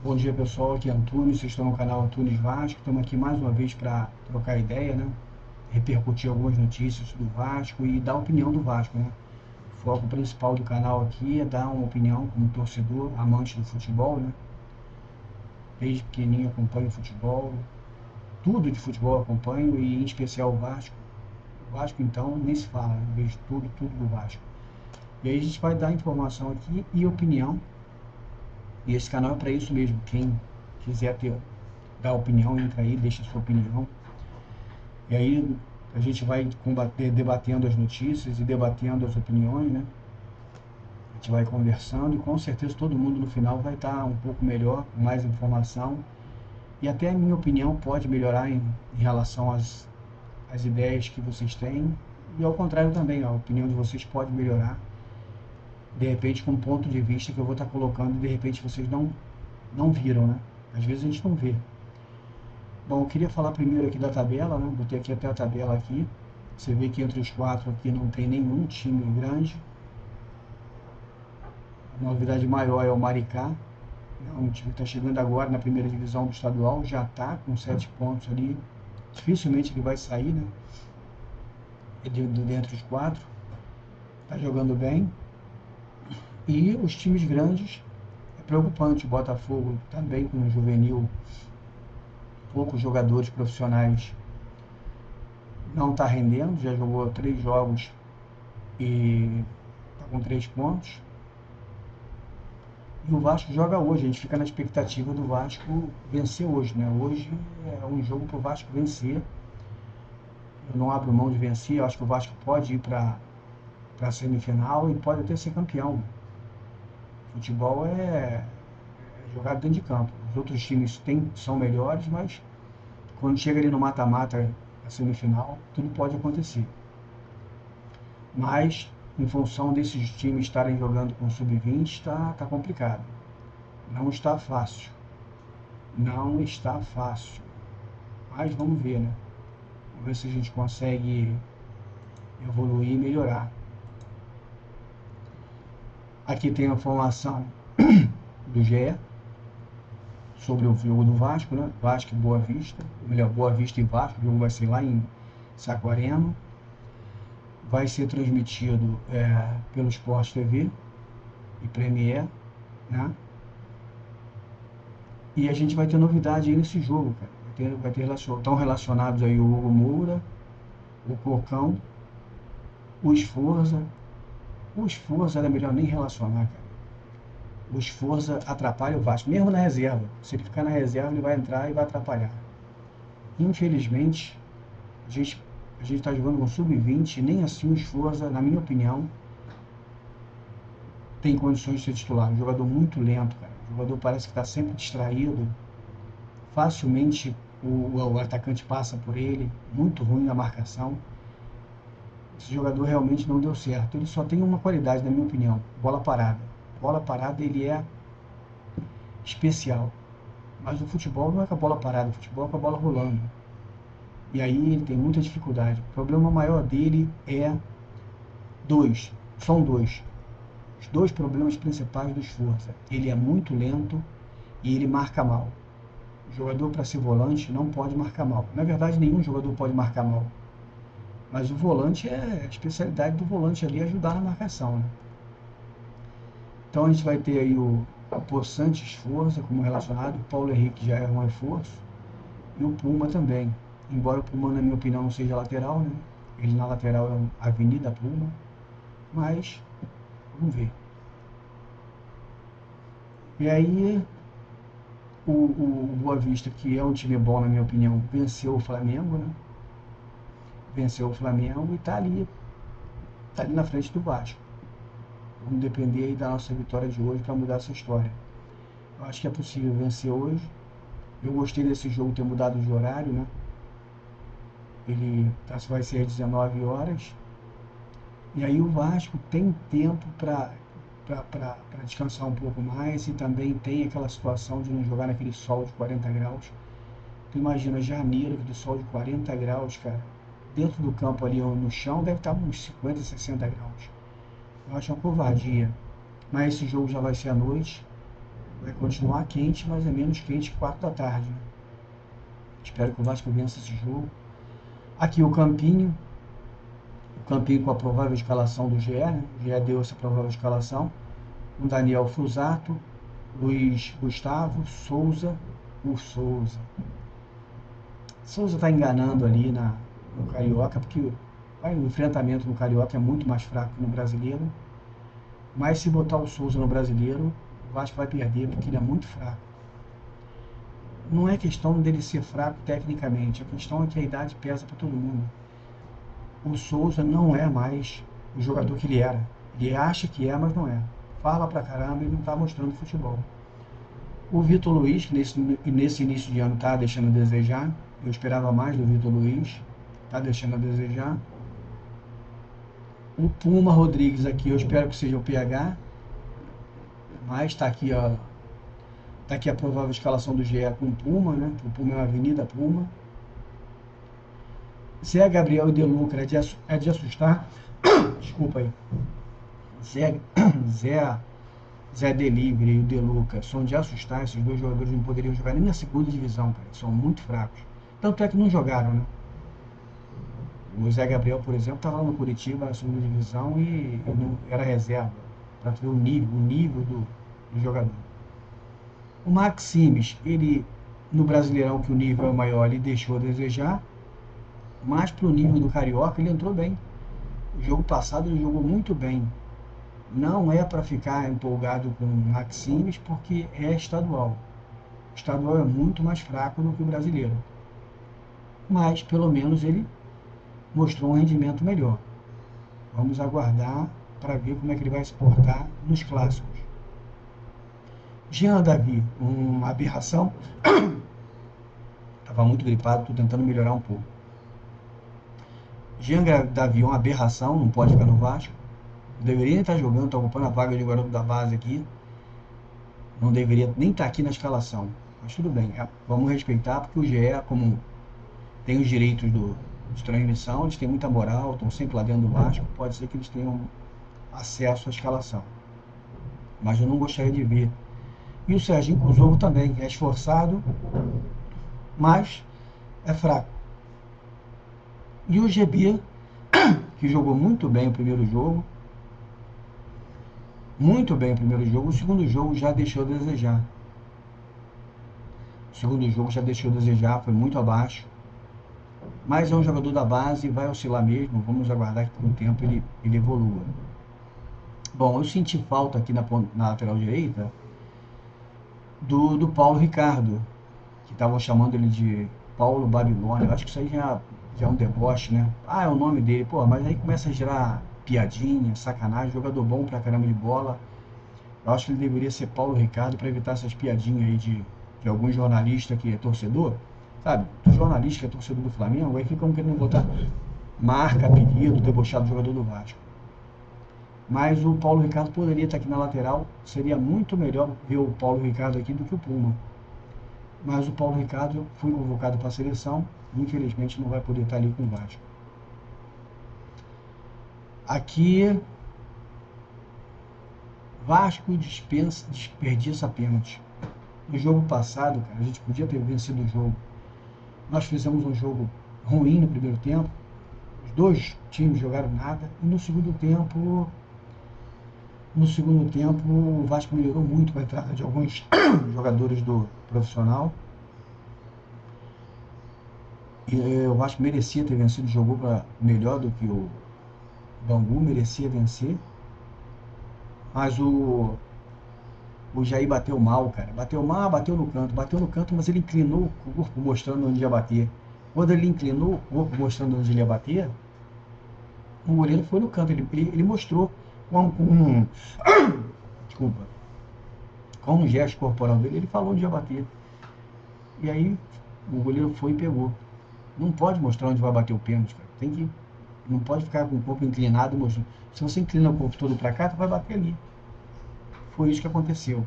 Bom dia pessoal, aqui é Antunes, vocês estão no canal Antunes Vasco, estamos aqui mais uma vez para trocar ideia, né? Repercutir algumas notícias do Vasco e dar a opinião do Vasco, né? O foco principal do canal aqui é dar uma opinião como torcedor, amante do futebol, né? Desde pequenininho acompanho o futebol, tudo de futebol acompanho e em especial o Vasco. O Vasco então nem se fala, eu vejo tudo do Vasco. E aí a gente vai dar informação aqui e opinião. E esse canal é para isso mesmo. Quem quiser dar opinião, entra aí, deixa a sua opinião. E aí a gente vai debatendo as notícias e debatendo as opiniões, né? A gente vai conversando e com certeza todo mundo no final vai estar um pouco melhor, com mais informação. E até a minha opinião pode melhorar em relação às ideias que vocês têm. E ao contrário também, a opinião de vocês pode melhorar. De repente com um ponto de vista que eu vou estar colocando e de repente vocês não viram, né? Às vezes a gente não vê. Bom, eu queria falar primeiro aqui da tabela, né? Botei aqui até a tabela aqui. Você vê que entre os quatro aqui não tem nenhum time grande. A novidade maior é o Maricá, né? Um time que está chegando agora na primeira divisão do estadual, já está com 7 pontos ali. Dificilmente ele vai sair, né? Dentre os quatro. Está jogando bem. E os times grandes, é preocupante. O Botafogo também com um juvenil, poucos jogadores profissionais, não está rendendo, já jogou 3 jogos e está com 3 pontos. E o Vasco joga hoje, a gente fica na expectativa do Vasco vencer hoje, né? Hoje é um jogo para o Vasco vencer. Eu não abro mão de vencer, eu acho que o Vasco pode ir para a semifinal e pode até ser campeão. Futebol é jogado dentro de campo. Os outros times são melhores, mas quando chega ali no mata-mata, a semifinal, tudo pode acontecer. Mas, em função desses times estarem jogando com sub-20, tá complicado. Não está fácil. Não está fácil. Mas vamos ver, né? Vamos ver se a gente consegue evoluir e melhorar. Aqui tem a informação do GE sobre o jogo do Vasco, né? Vasco e Boa Vista. Melhor, Boa Vista e Vasco. O jogo vai ser lá em Saquarema. Vai ser transmitido pelo Sport TV e Premier, né? E a gente vai ter novidade aí nesse jogo, cara. Estão relacionados aí o Hugo Moura, o Cocão, o Esforza. O Esforza era melhor nem relacionar, cara. O Esforza atrapalha o Vasco, mesmo na reserva. Se ele ficar na reserva, ele vai entrar e vai atrapalhar. Infelizmente, a gente está jogando com sub-20 e nem assim o Esforza, na minha opinião, tem condições de ser titular. Um jogador muito lento, cara. O jogador parece que está sempre distraído. Facilmente o atacante passa por ele. Muito ruim na marcação. Esse jogador realmente não deu certo. Ele só tem uma qualidade, na minha opinião: bola parada. Bola parada ele é especial. Mas o futebol não é com a bola parada, o futebol é com a bola rolando. E aí ele tem muita dificuldade. O problema maior dele são dois. Os 2 problemas principais do Esforza: ele é muito lento e ele marca mal. O jogador, para ser volante, não pode marcar mal. Na verdade, nenhum jogador pode marcar mal. Mas o volante a especialidade do volante ali é ajudar na marcação, né? Então a gente vai ter aí o Poçante Esforza como relacionado, o Paulo Henrique já é um reforço, e o Puma também. Embora o Puma, na minha opinião, não seja lateral, né? Ele na lateral é a Avenida Puma, mas vamos ver. E aí o Boa Vista, que é um time bom, na minha opinião, venceu o Flamengo, né? Venceu o Flamengo e tá ali na frente do Vasco. Vamos depender aí da nossa vitória de hoje para mudar essa história. Eu acho que é possível vencer hoje. Eu gostei desse jogo ter mudado de horário, né? Ele vai ser às 19 horas. E aí o Vasco tem tempo para descansar um pouco mais e também tem aquela situação de não jogar naquele sol de 40 graus. Tu imagina janeiro, aquele sol de 40 graus, cara. Dentro do campo ali no chão deve estar uns 50, 60 graus. Eu acho uma covardia. Mas esse jogo já vai ser à noite. continuar quente, mas é menos quente que 4 da tarde, né? Espero que o Vasco vença esse jogo. Aqui o Campinho com a provável escalação do GE, né? O GE deu essa provável escalação. O Daniel Fusato, Luiz Gustavo, Souza, o Souza. Souza está enganando ali no Carioca, porque o enfrentamento no Carioca é muito mais fraco que no Brasileiro. Mas se botar o Souza no Brasileiro, o Vasco vai perder, porque ele é muito fraco. Não é questão dele ser fraco tecnicamente, a questão é que a idade pesa para todo mundo. O Souza não é mais o jogador que ele era. Ele acha que é, mas não é. Fala pra caramba e não está mostrando futebol. O Vitor Luiz, que nesse início de ano está deixando a desejar. Eu esperava mais do Vitor Luiz. Está deixando a desejar. O Puma Rodrigues aqui, eu espero que seja o PH. Mas está aqui, ó. Está aqui a provável escalação do GE com o Puma, né? O Puma é uma Avenida Puma. Zé Gabriel e De Luca é de assustar. Desculpa aí. Zé Delivery e o De Luca são de assustar. Esses dois jogadores não poderiam jogar nem na segunda divisão, cara. São muito fracos. Tanto é que não jogaram, né? O Zé Gabriel, por exemplo, estava lá no Curitiba, na segunda divisão, e não, era reserva. Para ver o nível do jogador. O Maximes, ele, no Brasileirão, que o nível é maior, ele deixou a desejar. Mas para o nível do Carioca, ele entrou bem. O jogo passado ele jogou muito bem. Não é para ficar empolgado com o Maximes, porque é estadual. O estadual é muito mais fraco do que o brasileiro. Mas, pelo menos, ele mostrou um rendimento melhor. Vamos aguardar para ver como é que ele vai se portar nos clássicos. Jean Davi, uma aberração. Estava muito gripado, estou tentando melhorar um pouco. Jean Davi, uma aberração, não pode ficar no Vasco. Deveria estar jogando, está ocupando a vaga de garoto da base aqui. Não deveria nem estar aqui na escalação. Mas tudo bem, vamos respeitar, porque o GE, como tem os direitos de transmissão, eles têm muita moral, estão sempre lá dentro do Vasco, pode ser que eles tenham acesso à escalação. Mas eu não gostaria de ver. E o Serginho Cusovo também, é esforçado, mas é fraco. E o GB, que jogou muito bem o primeiro jogo, o segundo jogo já deixou a desejar. Foi muito abaixo. Mas é um jogador da base, vai oscilar mesmo, vamos aguardar que por um tempo ele evolua. Bom, eu senti falta aqui na lateral direita do Paulo Ricardo, que estavam chamando ele de Paulo Babilônia. Eu acho que isso aí já é um deboche, né? Ah, é o nome dele, pô, mas aí começa a gerar piadinha, sacanagem, jogador bom pra caramba de bola. Eu acho que ele deveria ser Paulo Ricardo para evitar essas piadinhas aí de algum jornalista que é torcedor, sabe? O jornalista que é torcedor do Flamengo, aí ficam querendo botar marca, apelido, debochado do jogador do Vasco. Mas o Paulo Ricardo poderia estar aqui na lateral, seria muito melhor ver o Paulo Ricardo aqui do que o Puma. Mas o Paulo Ricardo foi convocado para a seleção, infelizmente não vai poder estar ali com o Vasco. Aqui, Vasco desperdiça pênalti. No jogo passado, cara, a gente podia ter vencido o jogo. Nós fizemos um jogo ruim no primeiro tempo, os dois times jogaram nada, e no segundo tempo o Vasco melhorou muito com a entrada de alguns jogadores do profissional. E o Vasco merecia ter vencido, jogou melhor do que o Bangu, merecia vencer. Mas o Jair bateu mal, cara. Bateu no canto, mas ele inclinou o corpo mostrando onde ia bater. Quando ele inclinou o corpo mostrando onde ele ia bater, o goleiro foi no canto. Ele mostrou desculpa, com um gesto corporal dele, ele falou onde ia bater. E aí o goleiro foi e pegou. Não pode mostrar onde vai bater o pênalti, cara. Não pode ficar com o corpo inclinado mostrando. Se você inclina o corpo todo para cá, tu vai bater ali. Foi isso que aconteceu.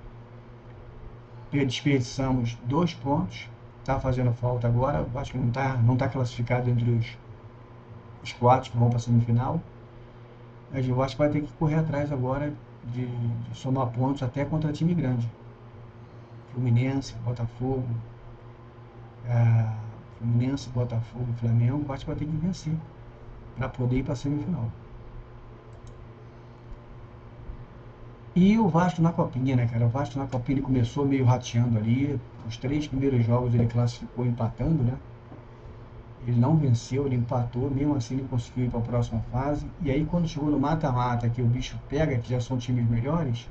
Desperdiçamos 2 pontos. Está fazendo falta agora. Eu acho que não tá classificado entre os 4 que vão para a semifinal. Mas eu acho que vai ter que correr atrás agora de somar pontos até contra time grande. Fluminense, Botafogo, ah, Fluminense, Botafogo e Flamengo, o Vasco vai ter que vencer para poder ir para a semifinal. E o Vasco na Copinha, né, cara? O Vasco na Copinha ele começou meio rateando ali. Os 3 primeiros jogos ele classificou empatando, né? Ele não venceu, ele empatou, mesmo assim ele conseguiu ir para a próxima fase. E aí quando chegou no mata-mata, que o bicho pega, que já são times melhores,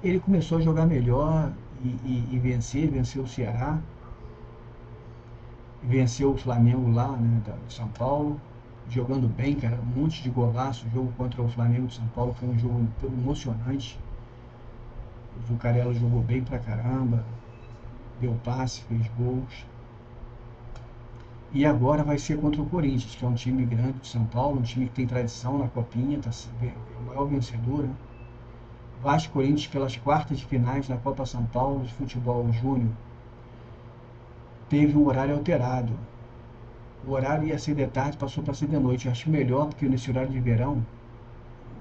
ele começou a jogar melhor e venceu o Ceará, venceu o Flamengo lá, né, de São Paulo, jogando bem, cara, um monte de golaço. O jogo contra o Flamengo de São Paulo foi um jogo emocionante. O Zucarello jogou bem pra caramba, deu passe, fez gols. E agora vai ser contra o Corinthians, que é um time grande de São Paulo, um time que tem tradição na Copinha, é o maior vencedor, né? Vasco e Corinthians pelas quartas de finais da Copa São Paulo de futebol júnior. Teve um horário alterado. O horário ia ser de tarde, passou para ser de noite. Eu acho melhor, porque nesse horário de verão,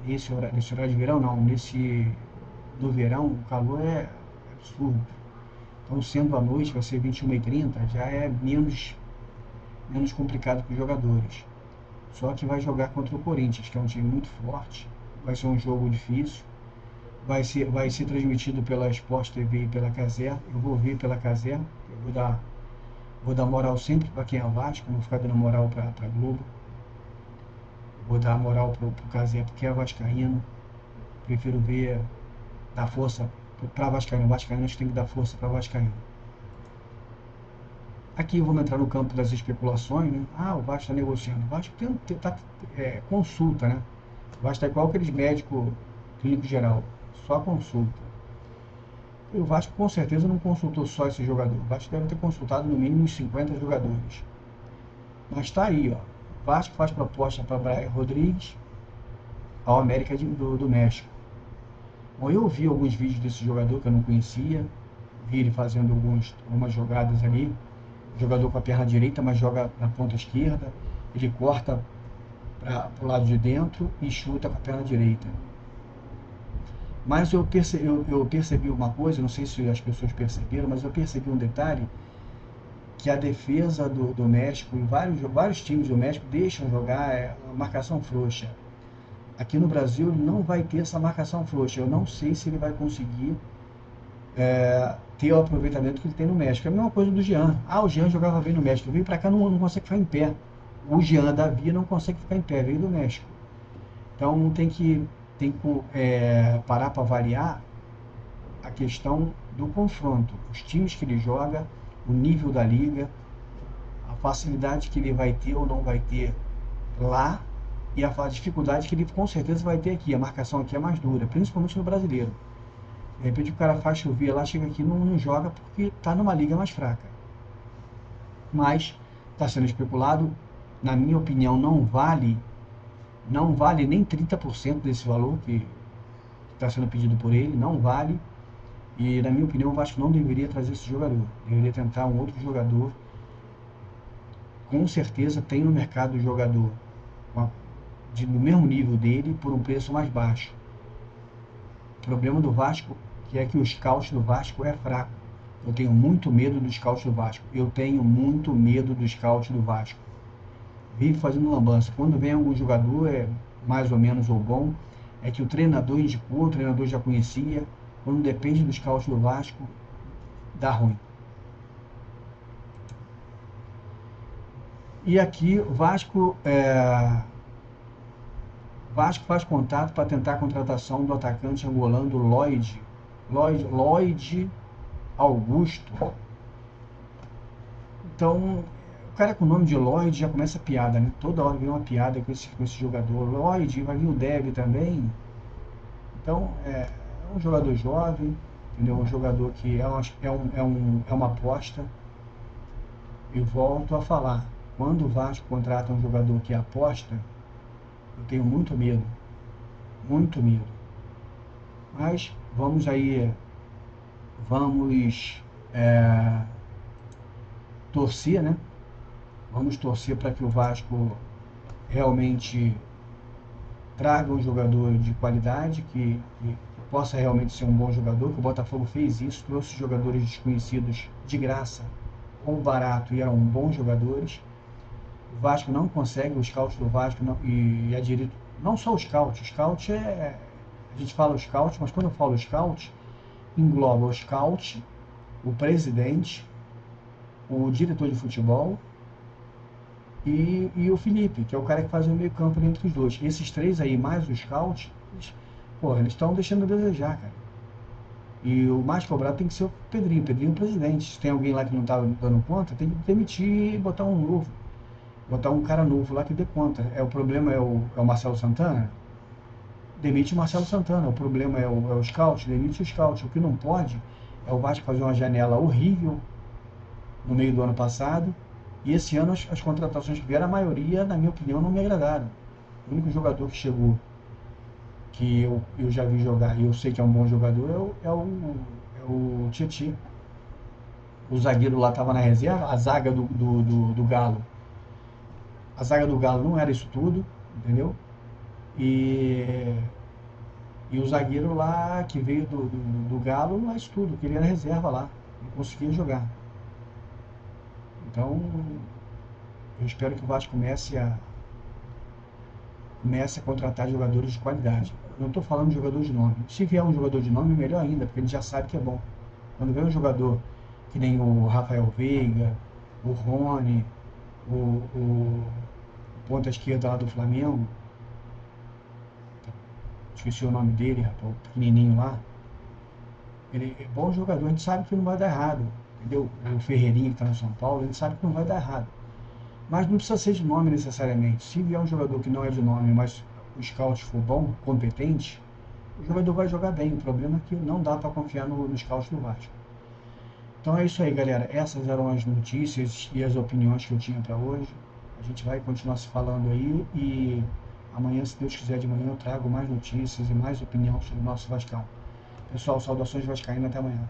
nesse horário de verão não, no verão o calor é absurdo. Então sendo à noite, vai ser 21h30, já é menos complicado para os jogadores. Só que vai jogar contra o Corinthians, que é um time muito forte. Vai ser um jogo difícil. Vai ser transmitido pela Sport TV e pela Caser. Eu vou ver pela Caser. Eu vou dar moral sempre para quem é Vasco, não vou ficar dando moral para Globo. Vou dar moral pro Caser porque é vascaíno. Prefiro dar força para Vascaíno. Vascaíno a gente tem que dar força para Vascaíno. Aqui vamos entrar no campo das especulações, né? Ah, o Vasco está negociando. O Vasco consulta, né? O Vasco está igual aqueles médicos clínico geral, só consulta. E o Vasco com certeza não consultou só esse jogador. O Vasco deve ter consultado no mínimo uns 50 jogadores. Mas está aí, ó. O Vasco faz proposta para Brian Rodrigues ao América do México. Bom, eu vi alguns vídeos desse jogador que eu não conhecia. Vi ele fazendo algumas jogadas ali. Jogador com a perna direita, mas joga na ponta esquerda. Ele corta para o lado de dentro e chuta com a perna direita. Mas eu percebi uma coisa, não sei se as pessoas perceberam, mas eu percebi um detalhe, que a defesa do México, e vários times do México deixam jogar uma marcação frouxa. Aqui no Brasil ele não vai ter essa marcação frouxa. Eu não sei se ele vai conseguir ter o aproveitamento que ele tem no México. É a mesma coisa do Jean. O Jean jogava bem no México. Veio para cá, não consegue ficar em pé. O Jean da Via não consegue ficar em pé, veio do México. Então tem que parar para variar a questão do confronto. Os times que ele joga, o nível da liga, a facilidade que ele vai ter ou não vai ter lá e a dificuldade que ele com certeza vai ter aqui. A marcação aqui é mais dura, principalmente no brasileiro. De repente o cara faz chover lá, chega aqui e não joga porque está numa liga mais fraca. Mas está sendo especulado, na minha opinião, não vale nem 30% desse valor que está sendo pedido por ele, não vale. E na minha opinião o Vasco não deveria trazer esse jogador, deveria tentar um outro jogador. Com certeza tem no mercado jogador no mesmo nível dele por um preço mais baixo. O problema do Vasco é que o scout do Vasco é fraco. Eu tenho muito medo do scout do Vasco. Vive fazendo lambança. Quando vem algum jogador mais ou menos ou bom, é que o treinador indicou, o treinador já conhecia. Quando depende do scout do Vasco, dá ruim. E aqui o Vasco faz contato para tentar a contratação do atacante angolano Lloyd Augusto. Então, o cara com o nome de Lloyd já começa a piada, né? Toda hora vem uma piada com esse jogador. Lloyd, vai vir o Deb também. Então, é um jogador jovem, entendeu? Um jogador que é uma aposta. E volto a falar, quando o Vasco contrata um jogador que é aposta, eu tenho muito medo. Mas vamos torcer, né? Vamos torcer para que o Vasco realmente traga um jogador de qualidade que possa realmente ser um bom jogador, que o Botafogo fez isso, trouxe jogadores desconhecidos de graça ou barato e eram bons jogadores. O Vasco não consegue, o scout do Vasco não, e aderido, não só o scout a gente fala o scout, mas quando eu falo scout, engloba o scout, o presidente, o diretor de futebol e o Felipe, que é o cara que faz o meio campo entre os dois. Esses três aí, mais o scout, eles estão deixando a desejar, cara. E o mais cobrado tem que ser o Pedrinho. O Pedrinho é o presidente. Se tem alguém lá que não está dando conta, tem que demitir e botar um novo. Botar um cara novo lá que dê conta. O problema é o Marcelo Santana? Demite o Marcelo Santana. O problema é o scout? Demite o scout. O que não pode é o Vasco fazer uma janela horrível no meio do ano passado. E esse ano as contratações que vieram, a maioria, na minha opinião, não me agradaram. O único jogador que chegou, que eu já vi jogar e eu sei que é um bom jogador, é o Tietchan. O zagueiro lá estava na reserva, a zaga do Galo. A zaga do Galo não era isso tudo, entendeu? E o zagueiro lá que veio do Galo não é isso tudo, que ele era reserva lá, não conseguia jogar. Então, eu espero que o Vasco comece a contratar jogadores de qualidade. Não estou falando de jogador de nome. Se vier um jogador de nome, melhor ainda, porque a gente já sabe que é bom. Quando vem um jogador que nem o Rafael Veiga, o Rony, o ponta esquerda lá do Flamengo, esqueci o nome dele, rapaz, o pequenininho lá, ele é bom jogador, a gente sabe que não vai dar errado, entendeu? O Ferreirinha que está no São Paulo, a gente sabe que não vai dar errado. Mas não precisa ser de nome necessariamente. Se vier um jogador que não é de nome, mas o scout for bom, competente, o jogador vai jogar bem. O problema é que não dá para confiar no scout do Vasco. Então é isso aí, galera. Essas eram as notícias e as opiniões que eu tinha para hoje. A gente vai continuar se falando aí e amanhã, se Deus quiser, de manhã eu trago mais notícias e mais opinião sobre o nosso Vascão. Pessoal, saudações vascaínas, até amanhã.